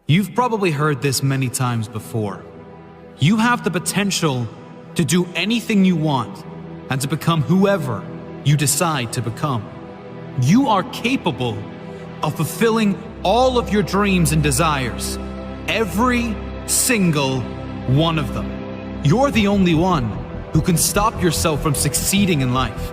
You've probably heard this many times before. You have the potential to do anything you want and to become whoever you decide to become. You are capable of fulfilling all of your dreams and desires, every single one of them. You're the only one who can stop yourself from succeeding in life.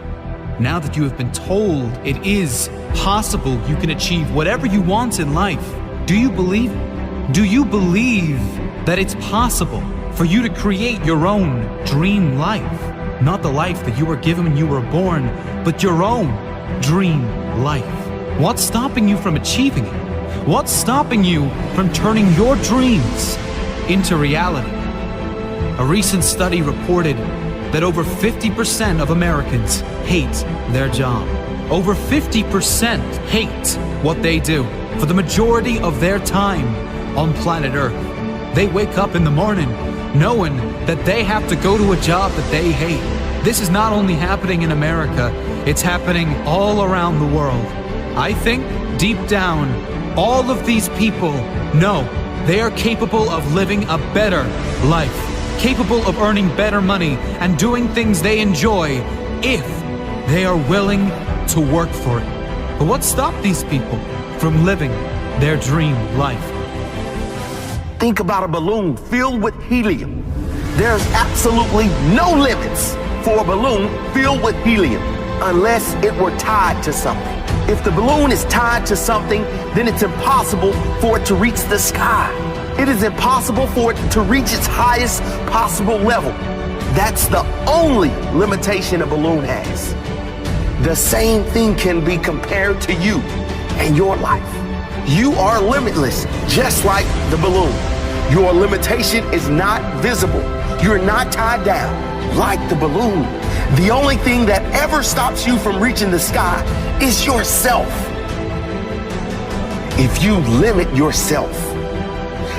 Now that you have been told it is possible you can achieve whatever you want in life, do you believe it? Do you believe that it's possible for you to create your own dream life? Not the life that you were given when you were born, but your own dream life. What's stopping you from achieving it? What's stopping you from turning your dreams into reality? A recent study reported that over 50% of Americans hate their job. Over 50% hate what they do for the majority of their time on planet Earth. They wake up in the morning knowing that they have to go to a job that they hate. This is not only happening in America, it's happening all around the world. I think deep down, all of these people know they are capable of living a better life, capable of earning better money and doing things they enjoy if they are willing to work for it. But what stopped these people from living their dream life? Think about a balloon filled with helium. There's absolutely no limits for a balloon filled with helium unless it were tied to something. If the balloon is tied to something, then it's impossible for it to reach the sky. It is impossible for it to reach its highest possible level. That's the only limitation a balloon has. The same thing can be compared to you and your life. You are limitless, just like the balloon. Your limitation is not visible. You're not tied down like the balloon. The only thing that ever stops you from reaching the sky is yourself. If you limit yourself,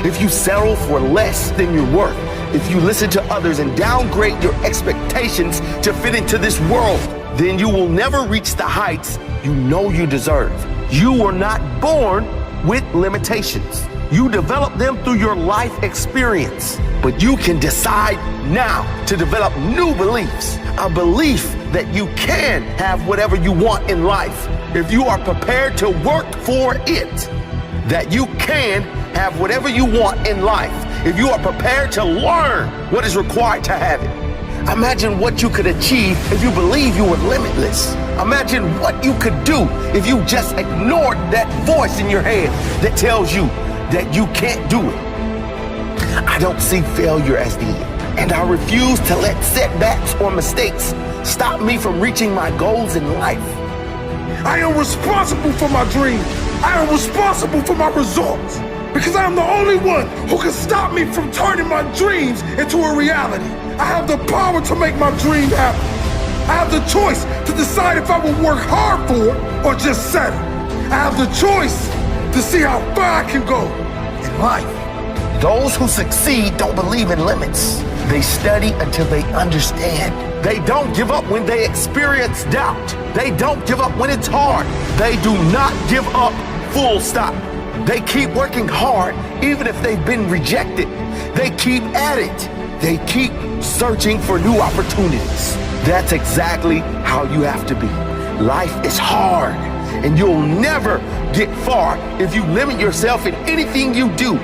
if you settle for less than you're worth, if you listen to others and downgrade your expectations to fit into this world, then you will never reach the heights you know you deserve. You were not born with limitations. You develop them through your life experience. But you can decide now to develop new beliefs. A belief that you can have whatever you want in life if you are prepared to work for it. That you can have whatever you want in life if you are prepared to learn what is required to have it. Imagine what you could achieve if you believe you were limitless. Imagine what you could do if you just ignored that voice in your head that tells you that you can't do it. I don't see failure as the end, and I refuse to let setbacks or mistakes stop me from reaching my goals in life. I am responsible for my dreams. I am responsible for my results because I am the only one who can stop me from turning my dreams into a reality. I have the power to make my dream happen. I have the choice to decide if I will work hard for it or just settle. I have the choice to see how far I can go in life. Those who succeed don't believe in limits. They study until they understand. They don't give up when they experience doubt. They don't give up when it's hard. They do not give up, full stop. They keep working hard even if they've been rejected. They keep at it. They keep searching for new opportunities. That's exactly how you have to be. Life is hard, and you'll never get far if you limit yourself in anything you do.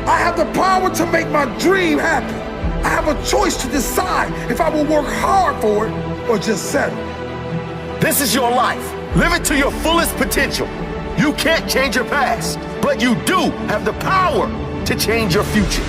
I have the power to make my dream happen. I have a choice to decide if I will work hard for it or just settle. This is your life. Live it to your fullest potential. You can't change your past, but you do have the power to change your future.